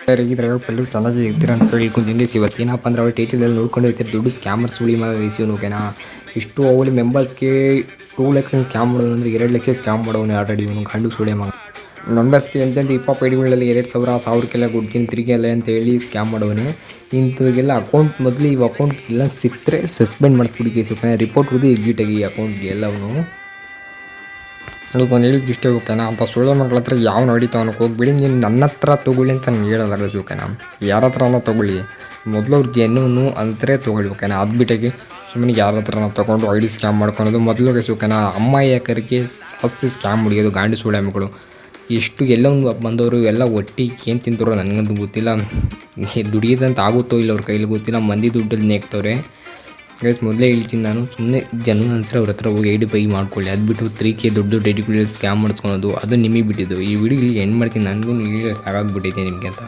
ಇದ್ರಾಗ ಎಲ್ಲರೂ ಚೆನ್ನಾಗಿ ಇರ್ತೀರ ಅಂತ ಹೇಳ್ಕೊಂತೀನಿ. ಇವತ್ತೇನಪ್ಪ ಅಂದ್ರೆ ಅವ್ರು ಟೈಟಲಲ್ಲಿ ನೋಡ್ಕೊಂಡಿರ್ತೀರಿ ದುಡ್ಡು ಸ್ಕ್ಯಾಮರ್ಸ್ ಸುಳಿ ಮಗ ಇಸಿವನು ಓಕೆನಾ. ಇಷ್ಟು ಅವಳಿ ಮೆಂಬರ್ಸ್ಗೆ 2 ಲಕ್ಷ ಸ್ಕ್ಯಾಮ್ ಮಾಡೋನು ಅಂದರೆ 2 ಲಕ್ಷ ಸ್ಕ್ಯಾಮ್ ಮಾಡೋನು ಆಲ್ರೆಡಿ ಇವನು ಗಂಡು ಸುಳಿ ಮಗ. ಮೆಂಬರ್ಸ್ಗೆ ಎಂತೆಂಥ ಇಪ್ಪಪ್ಪ ಐಡಿಗಳಲ್ಲಿ 2,000 ಕೊಡ್ತೀನಿ ತಿರುಗಿ ಅಲ್ಲ ಅಂತ ಹೇಳಿ ಸ್ಕ್ಯಾಮ್ ಮಾಡೋನೆ. ಇಂಥವ್ರಿಗೆಲ್ಲ ಅಕೌಂಟ್ ಮೊದಲು ಇವು ಅಕೌಂಟ್ ಎಲ್ಲ ಸಿಕ್ಕರೆ ಸಸ್ಪೆಂಡ್ ಮಾಡಿಸ್ಬಿಡಿ ಕೇಸ್ ಓಕೆನಾ. ರಿಪೋರ್ಟ್ ಹೊಡೆದು ಎಗ್ಗಿಟಾಗಿ ಈ ಅಕೌಂಟ್ಗೆ ಎಲ್ಲವೂ. ನಾನು ಹೇಳಿದ್ದು ಇಷ್ಟೇ ಓಕೆನಾ. ಅಂತ ಸುಳ್ಳು ಮಗಳ ಹತ್ರ ಯಾವ ನಡೀತಾವನಕ್ಕೆ ಹೋಗ್ಬಿಡಿ. ನೀನು ನನ್ನ ಹತ್ರ ತೊಗೊಳ್ಳಿ ಅಂತ ನಾನು ಹೇಳಲ್ಲ ಗೈಸ್ ಓಕೆನಾ. ಯಾರ ಹತ್ರನ ತೊಗೊಳ್ಳಿ, ಮೊದಲು ಅವ್ರಿಗೆ ಜೆನ್ಯೂನು ಅಂತಾರೆ ತೊಗೊಳ್ಳಿ ಓಕೆನಾ. ಅದು ಬಿಟ್ಟಾಗಿ ಸುಮ್ಮನೆ ಯಾರ ಹತ್ರನ ತೊಗೊಂಡು ಐ ಡಿ ಸ್ಕ್ಯಾಮ್ ಮಾಡ್ಕೊಳೋದು ಮೊದಲು ಗೈಸ್ ಓಕೆನಾ. ಅಮ್ಮ ಯಾಕರಿಗೆ ಜಾಸ್ತಿ ಸ್ಕ್ಯಾಮ್ ಹೊಡಿಯೋದು ಗಾಂಡು ಸುಳ್ಳೆ ಮಕ್ಕಳು. ಎಷ್ಟು ಎಲ್ಲ ಒಂದು ಬಂದವರು ಎಲ್ಲ ಒಟ್ಟಿಗೆ ಏನು ತಿಂತಾರೋ ನನಗಂತೂ ಗೊತ್ತಿಲ್ಲ. ದುಡಿಯೋದಂತ ಆಗುತ್ತೋ ಇಲ್ಲ ಅವ್ರ ಕೈಲಿ ಗೊತ್ತಿಲ್ಲ. ಮಂದಿ ದುಡ್ಡಲ್ಲಿ ನೆಕ್ತವ್ರೆ ಗೈಸ್. ಮೊದಲೇ ಹೇಳ್ತೀನಿ ನಾನು, ಸುಮ್ಮನೆ ಜನ ನಂತರ ಅವ್ರ ಹತ್ರ ಹೋಗಿ ಐಡಿ ಬೈ ಮಾಡ್ಕೊಳ್ಳಿ. ಅದು ಬಿಟ್ಟು 3K ದೊಡ್ಡ ಡೆಡಿಕ್ಯುಲರ್ ಸ್ಕ್ಯಾಮ್ ಮಾಡಿಸ್ಕೊಳೋದು ಅದು ನಿಮಗೆ ಬಿಟ್ಟಿದ್ದು. ಈ ವಿಡಿಯೋ ಇಲ್ಲಿ ಎಂಡ್ ಮಾಡ್ತೀನಿ. ನನಗೂ ಸಾಕಾಗ್ಬಿಟ್ಟಿದೆ ನಿಮಗೆ ಅಂತ.